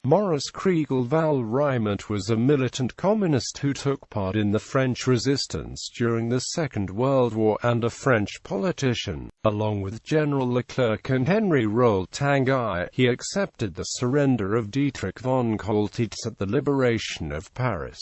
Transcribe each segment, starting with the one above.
Maurice Kriegel-Valrimont was a militant communist who took part in the French resistance during the Second World War and a French politician. Along with General Leclerc and Henri Rol-Tanguy, he accepted the surrender of Dietrich von Choltitz at the liberation of Paris.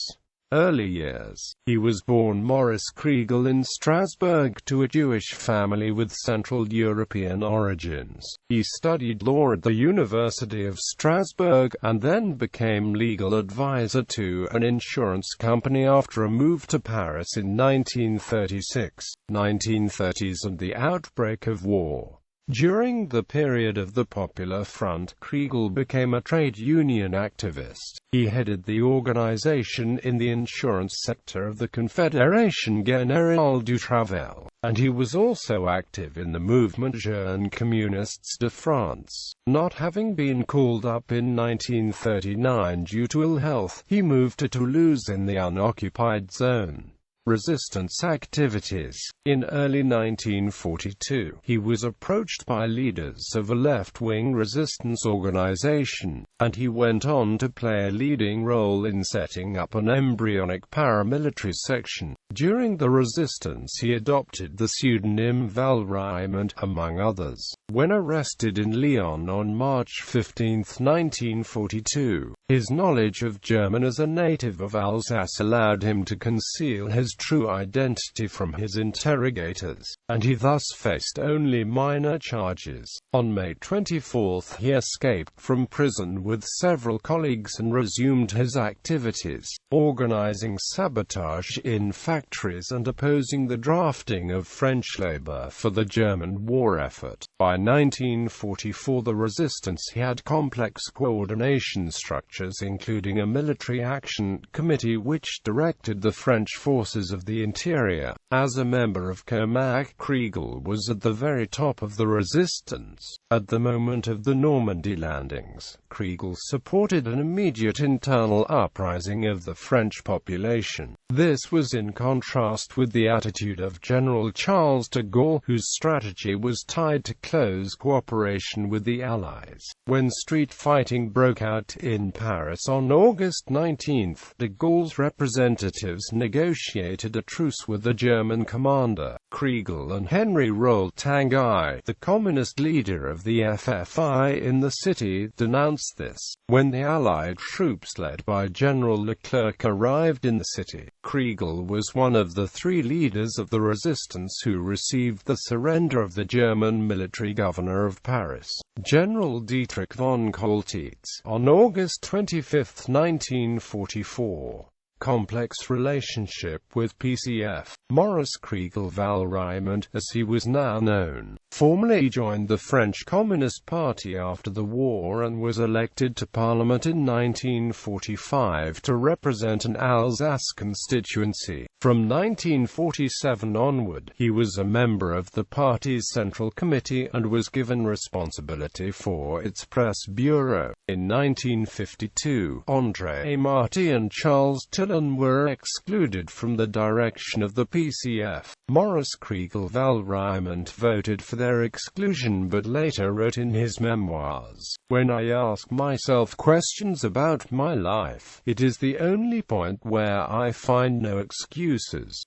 Early years. He was born Maurice Kriegel in Strasbourg to a Jewish family with Central European origins. He studied law at the University of Strasbourg, and then became legal advisor to an insurance company after a move to Paris in 1936, 1930s and the outbreak of war. During the period of the Popular Front, Kriegel became a trade union activist. He headed the organization in the insurance sector of the Confédération Générale du Travail, and he was also active in the movement Jeunes Communistes de France. Not having been called up in 1939 due to ill health, he moved to Toulouse in the unoccupied zone. Resistance activities. In early 1942, he was approached by leaders of a left-wing resistance organization, and he went on to play a leading role in setting up an embryonic paramilitary section. During the resistance he adopted the pseudonym Valrimont, among others. When arrested in Lyon on March 15, 1942, his knowledge of German as a native of Alsace allowed him to conceal his true identity from his interrogators, and he thus faced only minor charges. On May 24 he escaped from prison with several colleagues and resumed his activities, organizing sabotage in factories and opposing the drafting of French labor for the German war effort. By 1944 the resistance had complex coordination structures, including a military action committee which directed the French forces of the interior. As a member of Comac, Kriegel was at the very top of the resistance. At the moment of the Normandy landings, Kriegel supported an immediate internal uprising of the French population. This was in contrast with the attitude of General Charles de Gaulle, whose strategy was tied to close cooperation with the Allies. When street fighting broke out in Paris on August 19, de Gaulle's representatives negotiated a truce with the German commander. Kriegel and Henri Rol-Tanguy, the communist leader of the FFI in the city, denounced this. When the Allied troops led by General Leclerc arrived in the city, Kriegel was one of the three leaders of the resistance who received the surrender of the German military governor of Paris, General Dietrich von Choltitz, on August 25, 1944. Complex relationship with PCF. Maurice Kriegel-Valrimont, as he was now known, formally joined the French Communist Party after the war and was elected to Parliament in 1945 to represent an Alsace constituency. From 1947 onward, he was a member of the party's Central Committee and was given responsibility for its press bureau. In 1952, André Marty and Charles Tillon were excluded from the direction of the PCF. Maurice Kriegel-Valrimont voted for their exclusion but later wrote in his memoirs, "When I ask myself questions about my life, it is the only point where I find no excuses."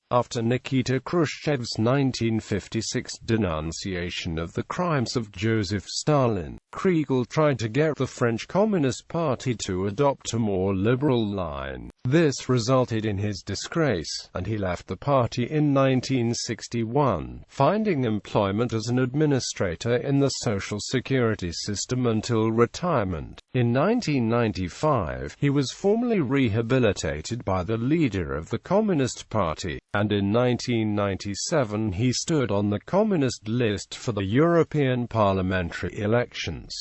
After Nikita Khrushchev's 1956 denunciation of the crimes of Joseph Stalin, Kriegel tried to get the French Communist Party to adopt a more liberal line. This resulted in his disgrace, and he left the party in 1961, finding employment as an administrator in the social security system until retirement. In 1995, he was formally rehabilitated by the leader of the Communist Party, and in 1997 he stood on the Communist list for the European parliamentary elections.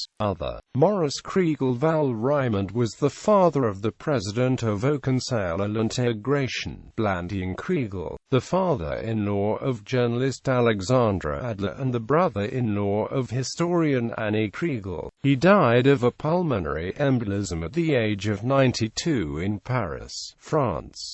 Maurice Kriegel-Valrimont was the father of the president of Au Conseil à l'Intégration, Blandine Kriegel, the father-in-law of journalist Alexandra Adler and the brother-in-law of historian Annie Kriegel. He died of a pulmonary embolism at the age of 92 in Paris, France.